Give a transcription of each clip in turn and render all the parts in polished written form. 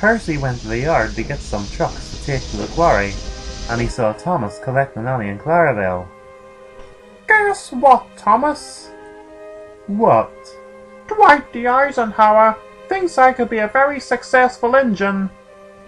Percy went to the yard to get some trucks to take to the quarry, and he saw Thomas collecting Annie and Clarabelle. Guess what, Thomas? What? Dwight D Eisenhower thinks I could be a very successful engine,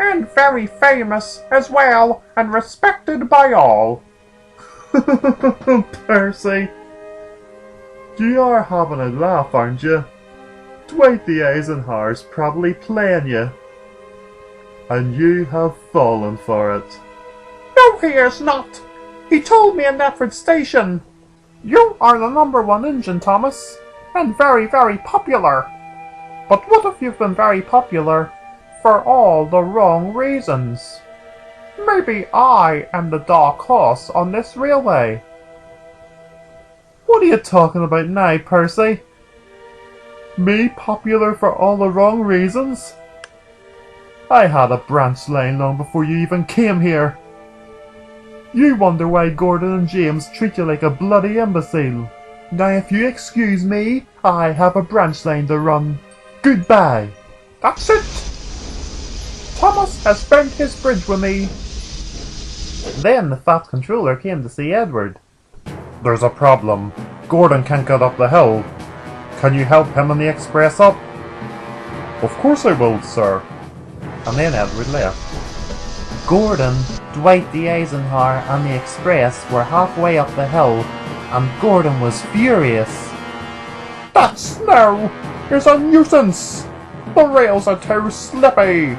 and very famous as well, and respected by all. Percy, you are having a laugh, aren't you? Dwight D Eisenhower's probably playing you, and you have fallen for it. No, he is not. He told me in Netford Station. You are the #1 engine, Thomas, and very, very popular. But what if you've been very popular for all the wrong reasons? Maybe I am the dark horse on this railway. What are you talking about now, Percy? Me popular for all the wrong reasons? I had a branch line long before you even came here. You wonder why Gordon and James treat you like a bloody imbecile. Now if you excuse me, I have a branch line to run. Goodbye. That's it. Thomas has burnt his bridge with me. Then the Fat Controller came to see Edward. There's a problem. Gordon can't get up the hill. Can you help him on the express up? Of course I will, sir. And then Edward left. Gordon, Dwight D Eisenhower and the express were halfway up the hill, and Gordon was furious. That snow is a nuisance! The rails are too slippy!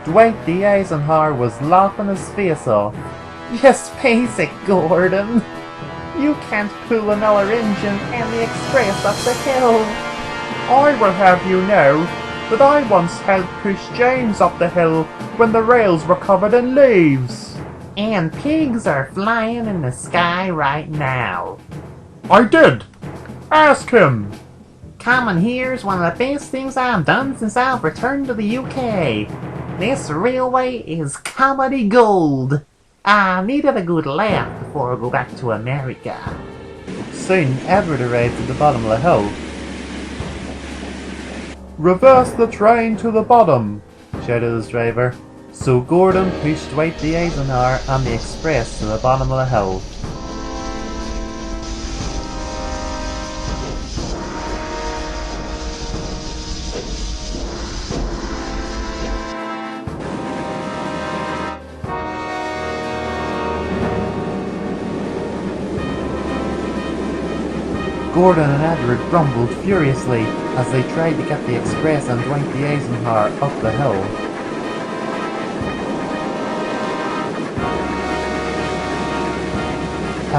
Dwight D Eisenhower was laughing his face off. Just face it, Gordon. You can't pull another engine and the express up the hill. I will have you know that I once helped push James up the hill when the rails were covered in leaves. And pigs are flying in the sky right now. I did. Ask him. Coming here's one of the best things I've done since I've returned to the UK. This railway is comedy gold. I needed a good laugh before I go back to America. Soon Edward arrived at the bottom of the hill. Reverse the train to the bottom, shouted his driver. So Gordon pushed Dwight D Eisenhower and the express to the bottom of the hill. Gordon and Edward grumbled furiously as they tried to get the express and Dwight D Eisenhower up the hill.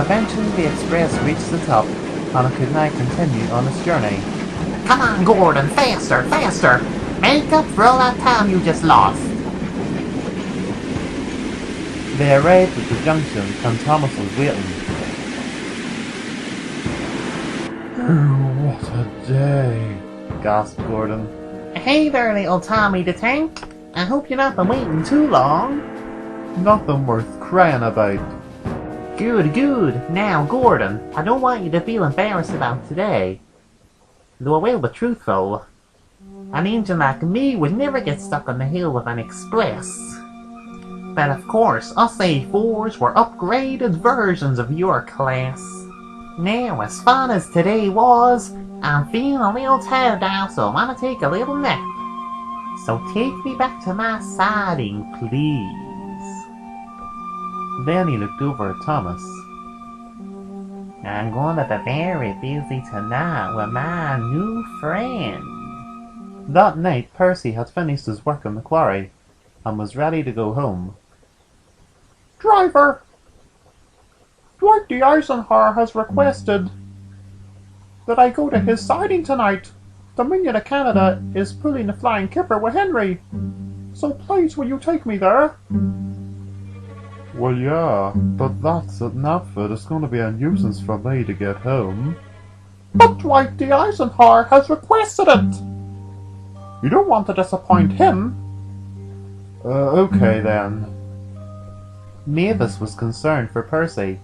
Eventually the express reached the top, and it could now continue on its journey. Come on, Gordon, faster, faster! Make up for all that time you just lost! They arrived at the junction, and Thomas was waiting. What a day, gasped Gordon. Hey there, little Tommy the Tank. I hope you've not been waiting too long. Nothing worth crying about. Good, good. Now, Gordon, I don't want you to feel embarrassed about today. Though I will be truthful. An engine like me would never get stuck on the hill with an express. But of course, us A4s were upgraded versions of your class. Now, as fun as today was, I'm feeling a little tired now, so I want to take a little nap. So take me back to my siding, please. Then he looked over at Thomas. I'm going to be very busy tonight with my new friend. That night, Percy had finished his work on the quarry, and was ready to go home. Driver! Dwight D Eisenhower has requested that I go to his siding tonight. The Minion of Canada is pulling the Flying Kipper with Henry. So please will you take me there? Well, yeah, but that's at Knapford. It's going to be a nuisance for me to get home. But Dwight D Eisenhower has requested it. You don't want to disappoint him. Okay then. Mavis was concerned for Percy.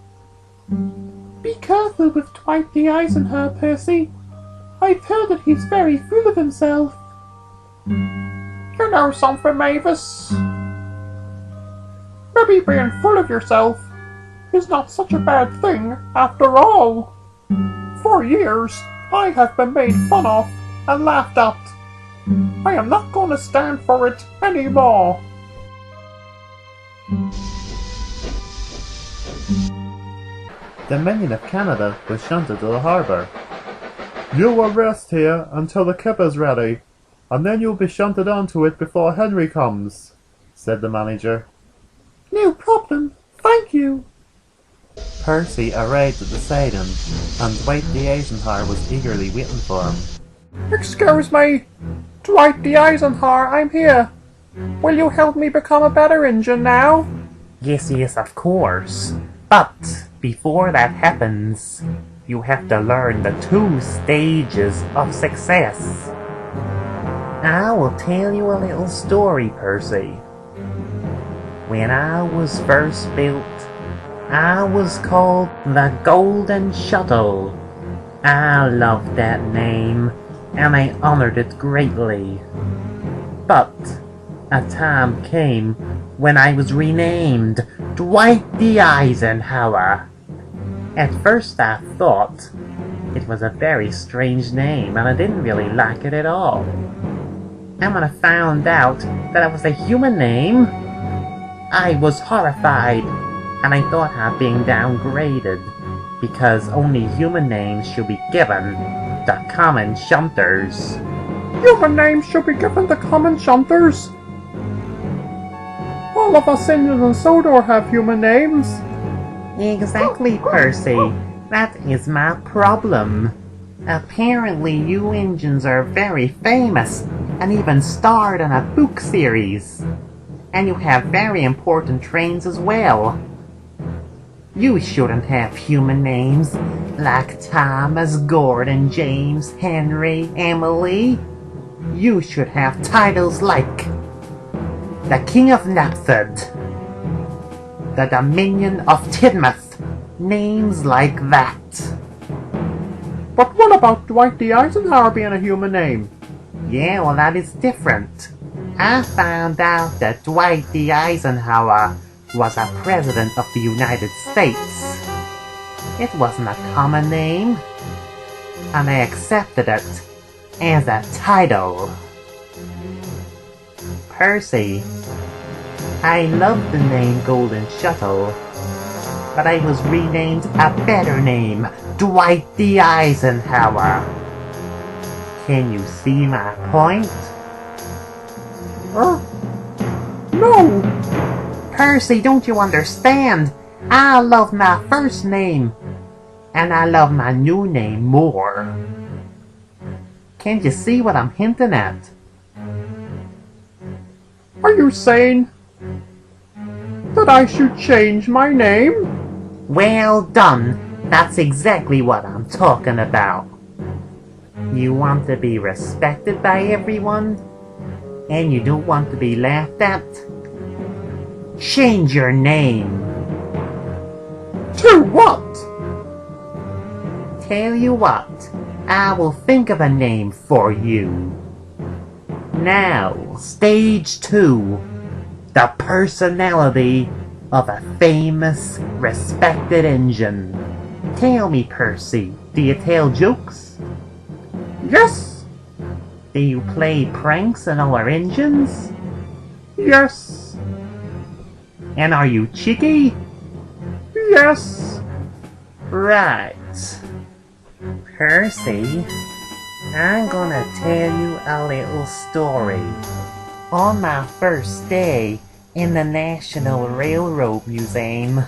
Be careful with Dwight D Eisenhower, Percy. I've heard that he's very full of himself. You know something, Mavis? Maybe being full of yourself is not such a bad thing after all. For years, I have been made fun of and laughed at. I am not going to stand for it anymore. The Dominion of Canada was shunted to the harbour. You will rest here until the kip is ready, and then you'll be shunted onto it before Henry comes, said the manager. No problem, thank you. Percy arrived at the siding, and Dwight D Eisenhower was eagerly waiting for him. Excuse me, Dwight D Eisenhower, I'm here. Will you help me become a better engine now? Yes, of course. But before that happens, you have to learn the 2 stages of success. I will tell you a little story, Percy. When I was first built, I was called the Golden Shuttle. I loved that name, and I honored it greatly. But a time came when I was renamed Dwight D Eisenhower. At first I thought it was a very strange name, and I didn't really like it at all. And when I found out that it was a human name, I was horrified, and I thought I'd been downgraded, because only human names should be given to common shunters. Human names should be given to common shunters? All of us Indians and Sodor have human names. Exactly, Percy. That is my problem. Apparently you Indians are very famous, and even starred in a book series. And you have very important trains as well. You shouldn't have human names like Thomas, Gordon, James, Henry, Emily. You should have titles like the King of Napthid, the Dominion of Tidmouth, names like that. But what about Dwight D Eisenhower being a human name? Yeah, well, that is different. I found out that Dwight D Eisenhower was a president of the United States. It wasn't a common name, and I accepted it as a title. Percy, I love the name Golden Shuttle, but I was renamed a better name, Dwight D Eisenhower. Can you see my point? No! Percy, don't you understand? I love my first name, and I love my new name more. Can't you see what I'm hinting at? Are you saying that I should change my name? Well done. That's exactly what I'm talking about. You want to be respected by everyone, and you don't want to be laughed at? Change your name. To what? Tell you what, I will think of a name for you. Now, stage 2. The personality of a famous, respected engine. Tell me, Percy, do you tell jokes? Yes. Do you play pranks on other engines? Yes. And are you cheeky? Yes. Right. Percy, I'm gonna tell you a little story. On my first day in the National Railroad Museum,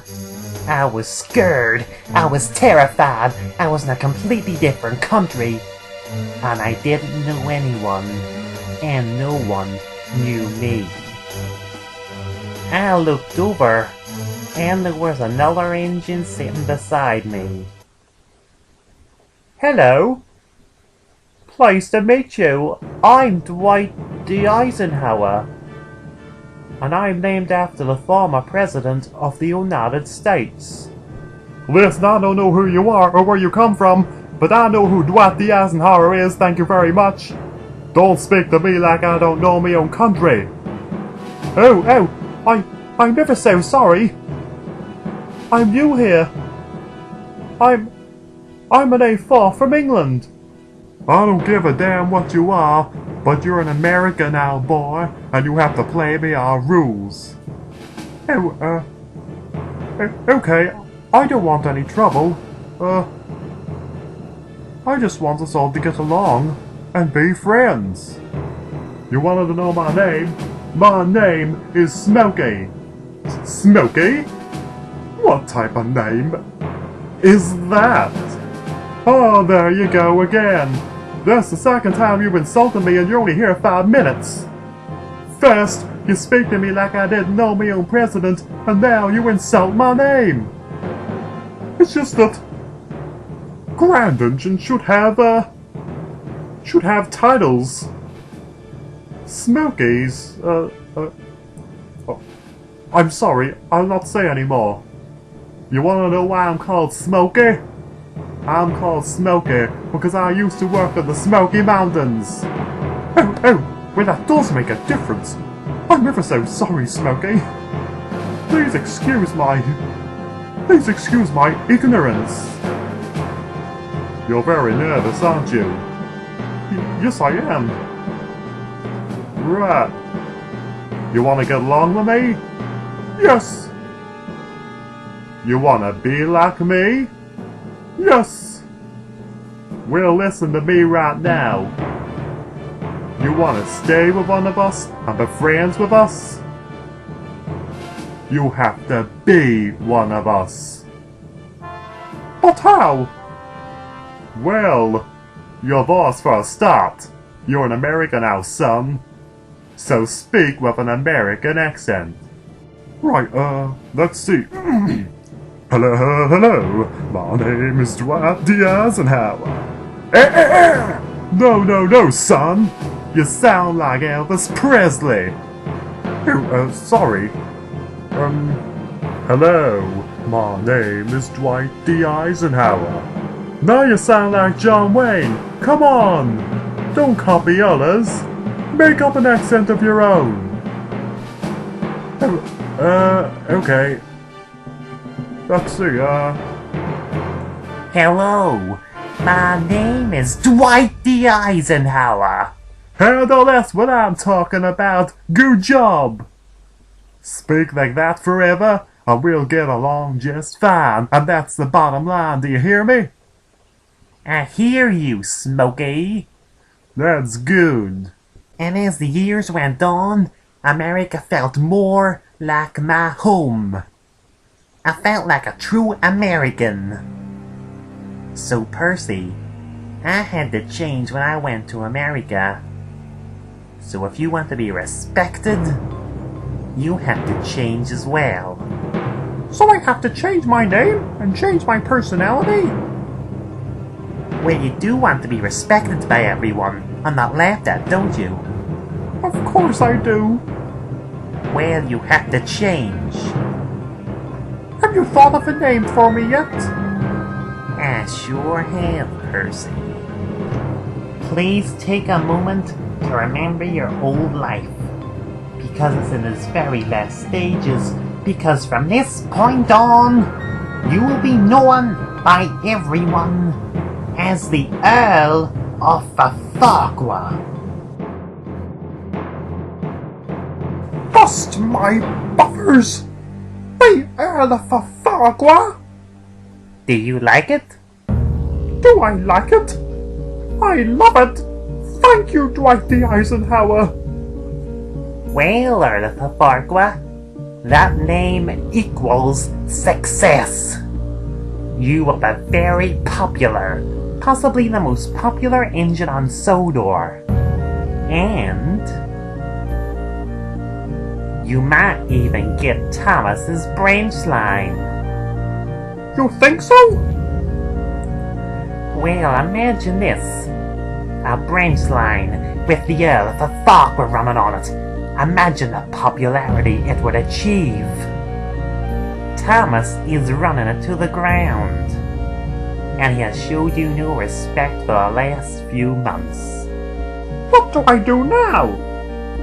I was scared, I was terrified, I was in a completely different country, and I didn't know anyone, and no one knew me. I looked over, and there was another engine sitting beside me. Hello. Pleased to meet you. I'm Dwight D Eisenhower, and I'm named after the former President of the United States. Listen, I don't know who you are or where you come from, but I know who Dwight D Eisenhower is, thank you very much. Don't speak to me like I don't know my own country. I'm ever so sorry. I'm new here. I'm an A4 from England. I don't give a damn what you are, but you're an American now, boy, and you have to play by our rules. Okay, I don't want any trouble. I just want us all to get along and be friends. You wanted to know my name? My name is Smokey. Smokey? What type of name is that? Oh, there you go again. That's the second time you've insulted me and you're only here 5 minutes. First, you speak to me like I didn't know my own president, and now you insult my name. It's just that Grand Engine should have titles. Smokies, I'm sorry, I'll not say any more. You wanna know why I'm called Smokey? I'm called Smokey because I used to work in the Smoky Mountains. Well that does make a difference. I'm ever so sorry, Smokey. Please excuse my ignorance. You're very nervous, aren't you? Yes, I am. Right. You wanna get along with me? Yes. You wanna be like me? Yes. Well, listen to me right now. You wanna stay with one of us and be friends with us? You have to be one of us. But how? Well, your voice for a start. You're an American now, son. So speak with an American accent. Right, let's see. Hello, my name is Dwight D Eisenhower. No, son. You sound like Elvis Presley. Sorry. Hello, my name is Dwight D Eisenhower. Now you sound like John Wayne. Come on. Don't copy others. Make up an accent of your own. Okay. Let's see, Hello, my name is Dwight D Eisenhower. Handle, that's what I'm talking about. Good job. Speak like that forever, and we'll get along just fine. And that's the bottom line, do you hear me? I hear you, Smokey. That's good. And as the years went on, America felt more like my home. I felt like a true American. So Percy, I had to change when I went to America. So if you want to be respected, you have to change as well. So I have to change my name and change my personality? Well, you do want to be respected by everyone and not laughed at, don't you? Of course I do. Well, you have to change. Have you thought of a name for me yet? I sure have, Percy. Please take a moment to remember your old life, because it's in its very last stages, because from this point on, you will be known by everyone as the Earl of Farquhar. Bust my buffers! The Earl of Farquhar? Do you like it? Do I like it? I love it! Thank you, Dwight D Eisenhower! Well, Earl of Farquhar, that name equals success. You will be very popular, possibly the most popular engine on Sodor. And you might even get Thomas's branch line. You think so? Well, imagine this. A branch line with the Earl of Farquhar running on it. Imagine the popularity it would achieve. Thomas is running it to the ground, and he has showed you no respect for the last few months. What do I do now?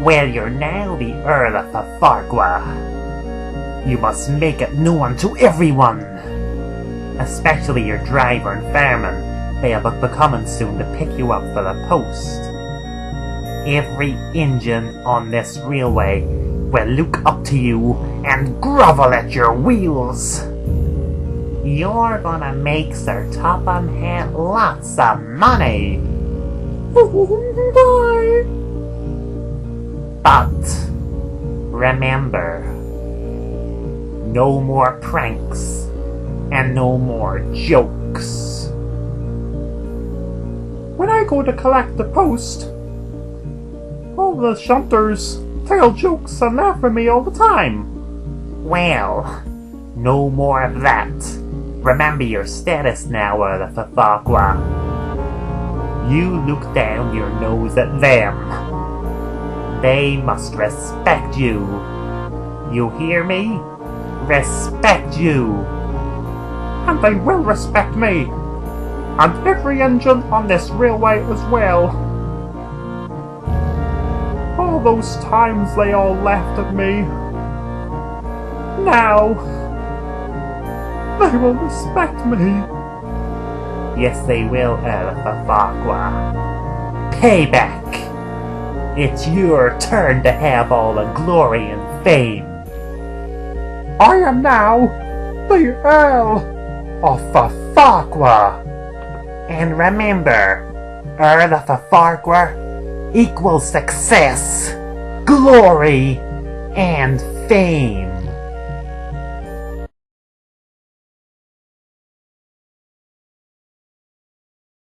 Well, you're now the Earl of Farqua. You must make it known to everyone, especially your driver and fireman. They'll be coming soon to pick you up for the post. Every engine on this railway will look up to you and grovel at your wheels. You're gonna make Sir Topham Hatt lots of money. Bye. But remember, no more pranks and no more jokes. When I go to collect the post, all the shunters tell jokes and laugh at me all the time. Well, no more of that. Remember your status now, Earl of Farqua. You look down your nose at them. They must respect you. You hear me? Respect you. And they will respect me. And every engine on this railway as well. All those times they all laughed at me. Now, they will respect me. Yes, they will, Earl of Farqua. Payback! It's your turn to have all the glory and fame. I am now the Earl of Farqua. And remember, Earl of Farqua equals success, glory, and fame.